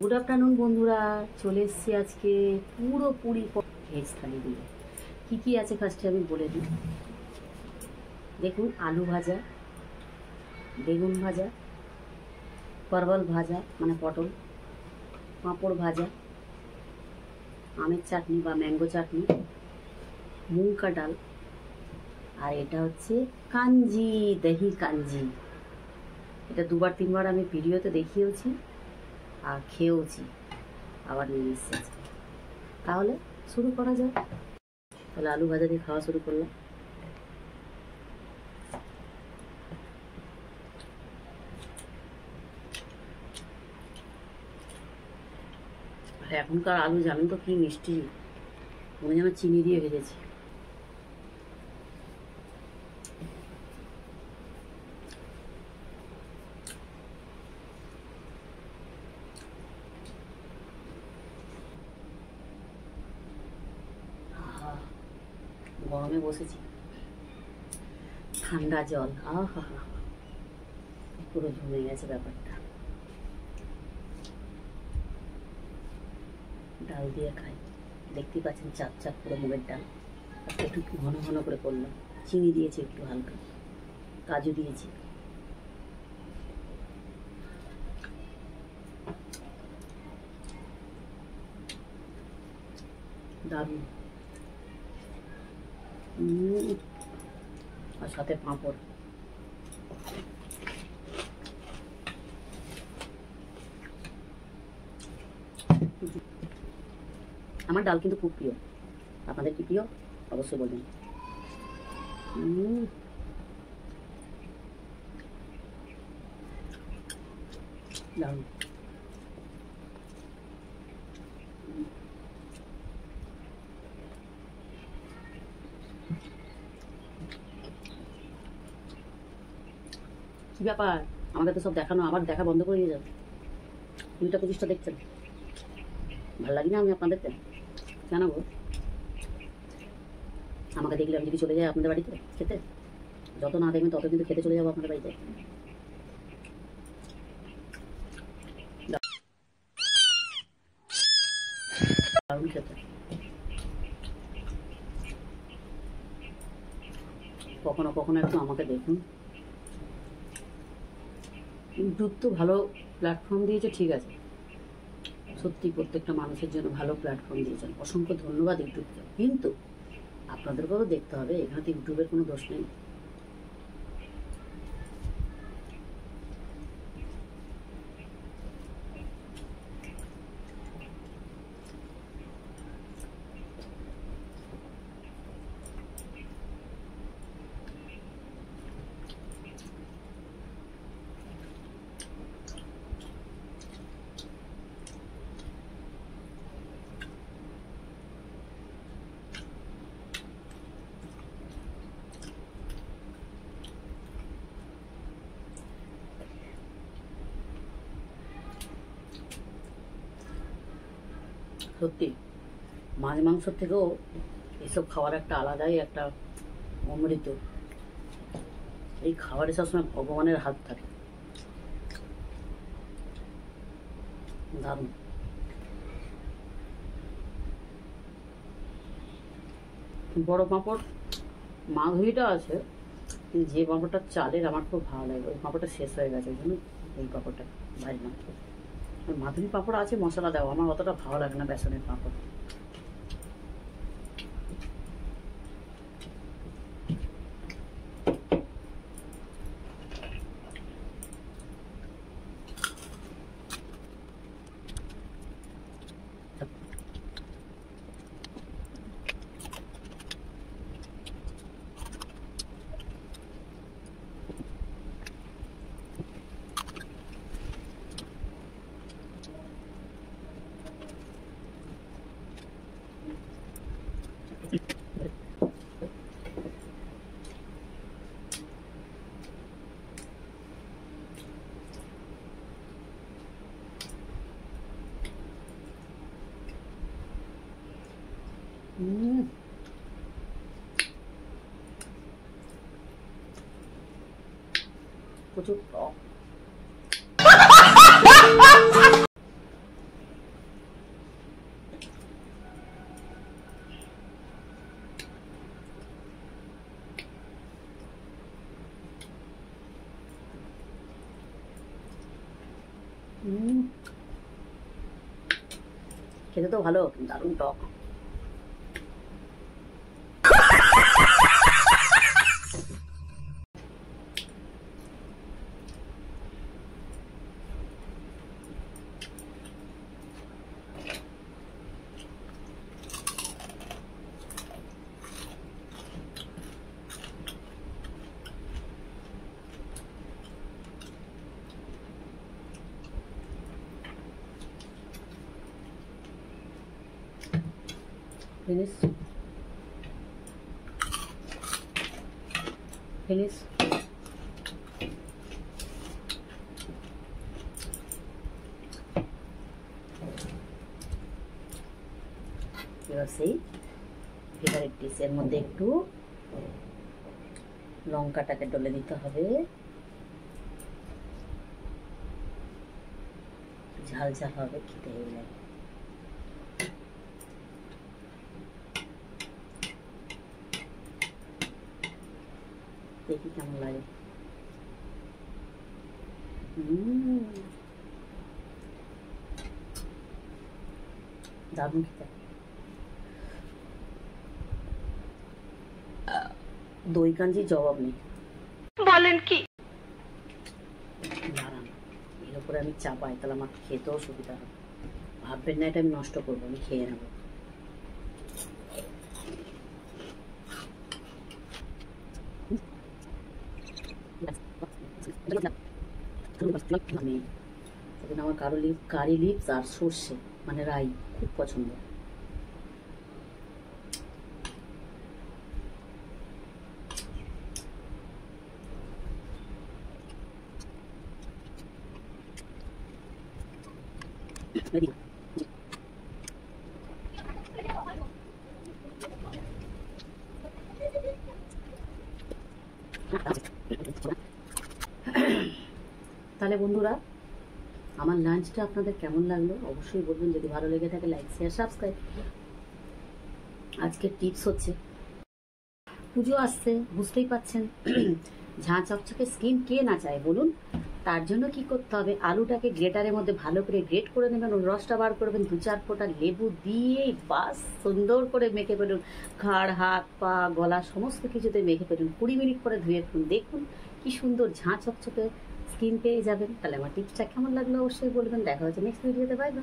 Good afternoon বন্ধুরা, চলে এসেছি আজকে পুরোপুরি ভেজ থালি দিয়ে। কী কী আছে ফার্স্টে আমি বলে দিই। দেখুন, আলু ভাজা, বেগুন ভাজা, পরবল ভাজা মানে পটল, পাঁপড় ভাজা, আমের চাটনি বা ম্যাঙ্গো চাটনি, মুগ কা ডাল, আর এটা হচ্ছে কাঞ্জি, দহি কাঞ্জি। এটা দুবার তিনবার আমি ভিডিওতে দেখিয়েওছি আর খেয়েওছি, আবার নিয়ে এসেছি। তাহলে শুরু করা যাক। তাহলে আলু ভাজা দিয়ে খাওয়া শুরু করলাম। আর এখনকার আলু জানেন তো কি মিষ্টি, মনে যেন চিনি দিয়ে ভেজেছি। গরমে বসেছি, ঠান্ডা জল, আহা পুরো জমে গেছে ব্যাপারটা। ডাল দিয়ে খাই, দেখতেই পাচ্ছেন চাপ চাপ পুরো মুগের ডাল। একটু ঘন ঘন করে করলাম, চিনি দিয়েছি একটু হালকা, কাজু দিয়েছি। দারুণ। আর সাথে পাঁপড়। আমার ডাল কিন্তু খুব প্রিয়, আপনাদের কি প্রিয় অবশ্যই বলবেন। দারুণ। কি ব্যাপার, আমাকে তো সব দেখানো, আবার দেখা বন্ধ করে দিয়ে যাবে। 20টা-25টা দেখছেন, ভালো লাগে না আমি আপনাদেরকে জানাবো? আমাকে দেখলে আমি যদি চলে যাই আপনাদের বাড়িতে খেতে, যত না দেখবেন তত কিন্তু খেতে চলে যাবো আপনাদের বাড়িতে। দারুণ খেতে। কখনো কখনো একটু আমাকে দেখুন। ইউটিউব তো ভালো প্ল্যাটফর্ম দিয়েছে, ঠিক আছে, সত্যি প্রত্যেকটা মানুষের জন্য ভালো প্ল্যাটফর্ম দিয়েছেন, অসংখ্য ধন্যবাদ ইউটিউবকে। কিন্তু আপনাদেরকেও দেখতে হবে, এখানে তো ইউটিউবের কোনো দোষ নেই। সত্যি মাছ মাংসর থেকেও এসব খাবার একটা আলাদাই একটা অমৃত। এই খাবারে সবসময় ভগবানের হাত থাকে। দারুণ। বড় পাঁপড় মাধুরীটা আছে, কিন্তু যে পাঁপড়টা চালের আমার খুব ভালো লাগে, ওই পাঁপড়টা শেষ হয়ে গেছে, ওই জন্য এই পাঁপড়টা ভাজলাম। মাধুরী পাঁপড় আছে মশলা দেওয়া, আমার অতটা ভালো লাগে না বেসনের পাঁপড়। প্রচুর টক। খেতে তো ভালো, দারুণ টক। Finish. Finish. এবার সেই ফেভারিট ডিশের মধ্যে একটু লঙ্কাটাকে ডলে দিতে হবে, ঝাল ঝাল হবে, খেতে হেভি লাগে। দেখি কেমন লাগে। দারুণ খেতে। দই কাঞ্জির জবাব নেই। বলেন কি? দাঁড়ান, এর উপরে আমি চাপাই, তাহলে আমার খেতেও সুবিধা হবে। ভাববেন না এটা আমি নষ্ট করবো, আমি খেয়ে নেবো। আমার কারি লিপস আর সর্ষে মানে রাই খুব পছন্দ। তাহলে বন্ধুরা, আমার লাঞ্চটা আপনাদের কেমন লাগলো অবশ্যই বলবেন। যদি ভালো লেগে থাকে লাইক শেয়ার সাবস্ক্রাইব। আজকের টিপস হচ্ছে, পুজো আসছে বুঝতেই পাচ্ছেন, ঝাঁ চকচকে স্কিন কে না চায় বলুন। তার জন্য কি করতে হবে, আলুটাকে গ্রেটারের মধ্যে ভালো করে গ্রেট করে নেবেন, ওর রসটা বার করবেন, 2-4 ফোঁটা লেবু দিয়েই বাস সুন্দর করে মেখে ফেলুন। ঘাড়, হাত, পা, গলা সমস্ত কিছুতে মেখে ফেলুন, 20 মিনিট পরে ধুয়ে ফেলুন। দেখুন কি সুন্দর ঝাঁ চকচকে স্কিন পেয়ে যাবেন। তাহলে আমার টিপসটা কেমন লাগলো অবশ্যই বলবেন। দেখা হচ্ছে নেক্সট ভিডিওতে। Bye bye.